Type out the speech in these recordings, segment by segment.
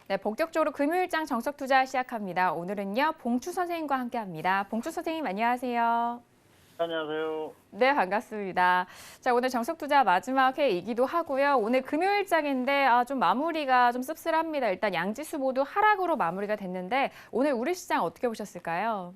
네, 본격적으로 금요일장 정석 투자 시작합니다. 오늘은요, 봉추 선생님과 함께합니다. 봉추 선생님 안녕하세요. 안녕하세요. 네, 반갑습니다. 자, 오늘 정석 투자 마지막 회이기도 하고요. 오늘 금요일장인데 좀 마무리가 좀 씁쓸합니다. 일단 양지수 모두 하락으로 마무리가 됐는데 오늘 우리 시장 어떻게 보셨을까요?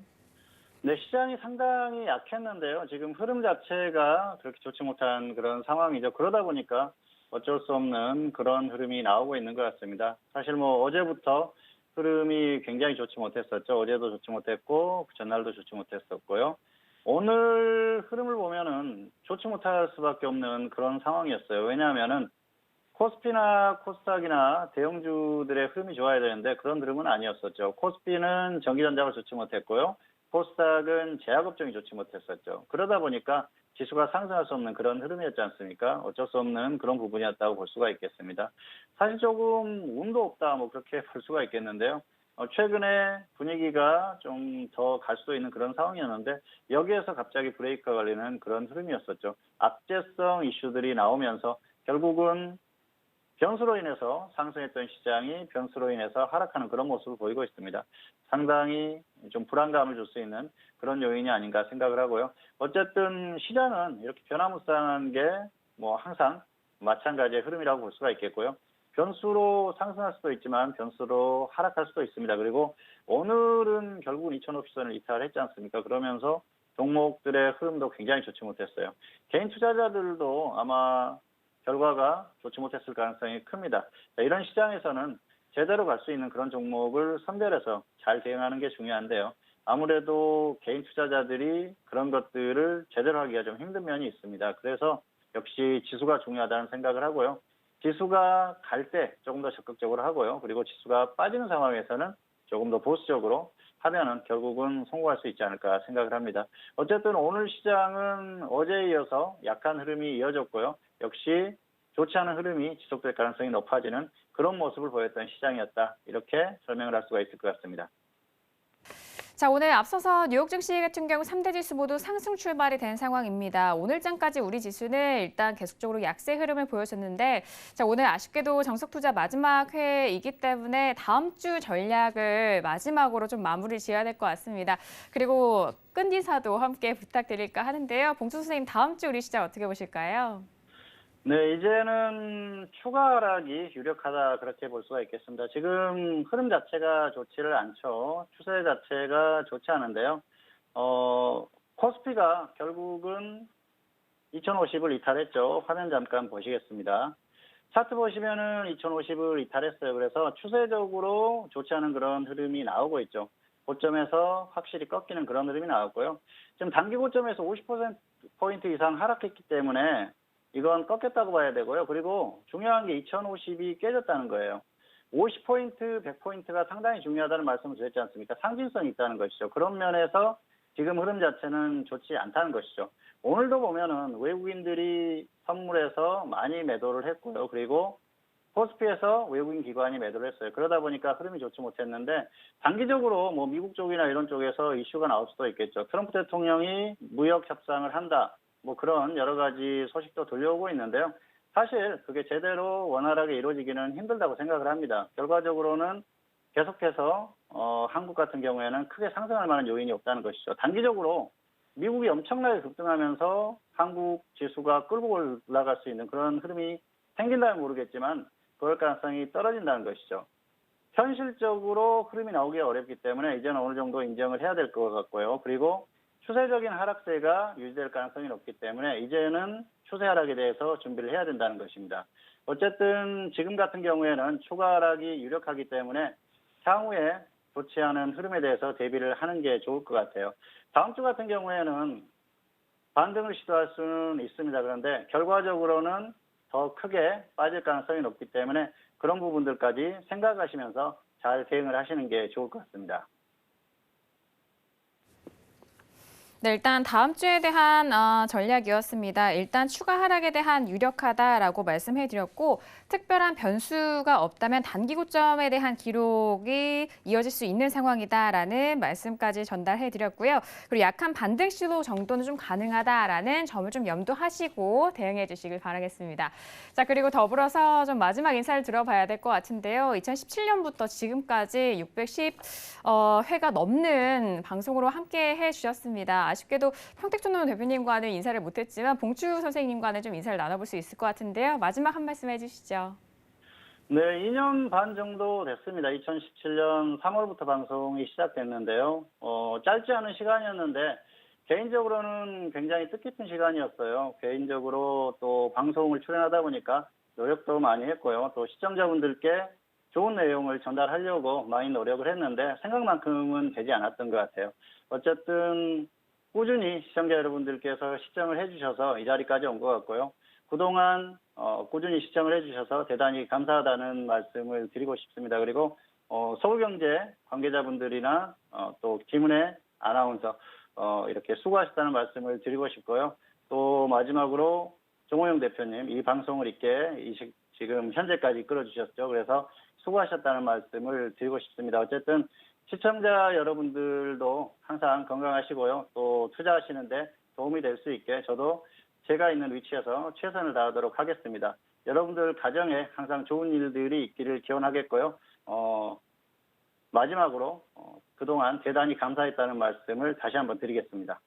네, 시장이 상당히 약했는데요. 지금 흐름 자체가 그렇게 좋지 못한 그런 상황이죠. 그러다 보니까 어쩔 수 없는 그런 흐름이 나오고 있는 것 같습니다. 사실 뭐 어제부터 흐름이 굉장히 좋지 못했었죠. 어제도 좋지 못했고 그 전날도 좋지 못했었고요. 오늘 흐름을 보면은 좋지 못할 수밖에 없는 그런 상황이었어요. 왜냐하면은 코스피나 코스닥이나 대형주들의 흐름이 좋아야 되는데 그런 흐름은 아니었었죠. 코스피는 전기전자가 좋지 못했고요. 코스닥은 제약업종이 좋지 못했었죠. 그러다 보니까 지수가 상승할 수 없는 그런 흐름이었지 않습니까? 어쩔 수 없는 그런 부분이었다고 볼 수가 있겠습니다. 사실 조금 운도 없다 뭐 그렇게 볼 수가 있겠는데요. 최근에 분위기가 좀 더 갈 수도 있는 그런 상황이었는데 여기에서 갑자기 브레이크가 걸리는 그런 흐름이었었죠. 악재성 이슈들이 나오면서 결국은 변수로 인해서 상승했던 시장이 변수로 인해서 하락하는 그런 모습을 보이고 있습니다. 상당히 좀 불안감을 줄 수 있는 그런 요인이 아닌가 생각을 하고요. 어쨌든 시장은 이렇게 변화무쌍한 게 뭐 항상 마찬가지의 흐름이라고 볼 수가 있겠고요. 변수로 상승할 수도 있지만 변수로 하락할 수도 있습니다. 그리고 오늘은 결국은 2,500선을 이탈했지 않습니까? 그러면서 종목들의 흐름도 굉장히 좋지 못했어요. 개인 투자자들도 아마 결과가 좋지 못했을 가능성이 큽니다. 이런 시장에서는 제대로 갈 수 있는 그런 종목을 선별해서 잘 대응하는 게 중요한데요. 아무래도 개인 투자자들이 그런 것들을 제대로 하기가 좀 힘든 면이 있습니다. 그래서 역시 지수가 중요하다는 생각을 하고요. 지수가 갈 때 조금 더 적극적으로 하고요. 그리고 지수가 빠지는 상황에서는 조금 더 보수적으로 하면은 결국은 성공할 수 있지 않을까 생각을 합니다. 어쨌든 오늘 시장은 어제에 이어서 약한 흐름이 이어졌고요. 역시 좋지 않은 흐름이 지속될 가능성이 높아지는 그런 모습을 보였던 시장이었다. 이렇게 설명을 할 수가 있을 것 같습니다. 자, 오늘 앞서서 뉴욕 증시 같은 경우 3대 지수 모두 상승 출발이 된 상황입니다. 오늘장까지 우리 지수는 일단 계속적으로 약세 흐름을 보여줬는데 자, 오늘 아쉽게도 정석 투자 마지막 회이기 때문에 다음 주 전략을 마지막으로 좀 마무리 지어야 될 것 같습니다. 그리고 끈기사도 함께 부탁드릴까 하는데요. 봉수 선생님, 다음 주 우리 시장 어떻게 보실까요? 네, 이제는 추가 하락이 유력하다 그렇게 볼 수가 있겠습니다. 지금 흐름 자체가 좋지를 않죠. 추세 자체가 좋지 않은데요. 코스피가 결국은 2050을 이탈했죠. 화면 잠깐 보시겠습니다. 차트 보시면은 2050을 이탈했어요. 그래서 추세적으로 좋지 않은 그런 흐름이 나오고 있죠. 고점에서 확실히 꺾이는 그런 흐름이 나왔고요. 지금 단기 고점에서 50%포인트 이상 하락했기 때문에 이건 꺾였다고 봐야 되고요. 그리고 중요한 게 2050이 깨졌다는 거예요. 50포인트, 100포인트가 상당히 중요하다는 말씀을 드렸지 않습니까? 상징성이 있다는 것이죠. 그런 면에서 지금 흐름 자체는 좋지 않다는 것이죠. 오늘도 보면은 외국인들이 선물해서 많이 매도를 했고요. 그리고 코스피에서 외국인 기관이 매도를 했어요. 그러다 보니까 흐름이 좋지 못했는데 단기적으로 뭐 미국 쪽이나 이런 쪽에서 이슈가 나올 수도 있겠죠. 트럼프 대통령이 무역 협상을 한다. 뭐 그런 여러 가지 소식도 들려오고 있는데요. 사실 그게 제대로 원활하게 이루어지기는 힘들다고 생각을 합니다. 결과적으로는 계속해서 한국 같은 경우에는 크게 상승할 만한 요인이 없다는 것이죠. 단기적으로 미국이 엄청나게 급등하면서 한국 지수가 끌고 올라갈 수 있는 그런 흐름이 생긴다면 모르겠지만 그럴 가능성이 떨어진다는 것이죠. 현실적으로 흐름이 나오기 어렵기 때문에 이제는 어느 정도 인정을 해야 될 것 같고요. 그리고 추세적인 하락세가 유지될 가능성이 높기 때문에 이제는 추세 하락에 대해서 준비를 해야 된다는 것입니다. 어쨌든 지금 같은 경우에는 추가 하락이 유력하기 때문에 향후에 좋지 않은 흐름에 대해서 대비를 하는 게 좋을 것 같아요. 다음 주 같은 경우에는 반등을 시도할 수는 있습니다. 그런데 결과적으로는 더 크게 빠질 가능성이 높기 때문에 그런 부분들까지 생각하시면서 잘 대응을 하시는 게 좋을 것 같습니다. 네, 일단 다음 주에 대한 전략이었습니다. 일단 추가 하락에 대한 유력하다라고 말씀해드렸고 특별한 변수가 없다면 단기 고점에 대한 기록이 이어질 수 있는 상황이다라는 말씀까지 전달해드렸고요. 그리고 약한 반등 시도 정도는 좀 가능하다라는 점을 좀 염두하시고 대응해 주시길 바라겠습니다. 자, 그리고 더불어서 좀 마지막 인사를 들어봐야 될 것 같은데요. 2017년부터 지금까지 610회가 넘는 방송으로 함께 해주셨습니다. 아쉽게도 평택촌노 대표님과는 인사를 못했지만 봉추 선생님과는 좀 인사를 나눠볼 수 있을 것 같은데요. 마지막 한 말씀 해주시죠. 네, 2년 반 정도 됐습니다. 2017년 3월부터 방송이 시작됐는데요. 짧지 않은 시간이었는데 개인적으로는 굉장히 뜻깊은 시간이었어요. 개인적으로 또 방송을 출연하다 보니까 노력도 많이 했고요. 또 시청자분들께 좋은 내용을 전달하려고 많이 노력을 했는데 생각만큼은 되지 않았던 것 같아요. 어쨌든 꾸준히 시청자 여러분들께서 시청을 해주셔서 이 자리까지 온 것 같고요. 그동안 꾸준히 시청을 해주셔서 대단히 감사하다는 말씀을 드리고 싶습니다. 그리고 서울경제 관계자분들이나 또 김은혜 아나운서 이렇게 수고하셨다는 말씀을 드리고 싶고요. 또 마지막으로 정호영 대표님 이 방송을 있게 지금 현재까지 이끌어주셨죠. 그래서 수고하셨다는 말씀을 드리고 싶습니다. 어쨌든 시청자 여러분들도 항상 건강하시고요. 또 투자하시는데 도움이 될 수 있게 저도 제가 있는 위치에서 최선을 다하도록 하겠습니다. 여러분들 가정에 항상 좋은 일들이 있기를 기원하겠고요. 마지막으로 그동안 대단히 감사했다는 말씀을 다시 한번 드리겠습니다.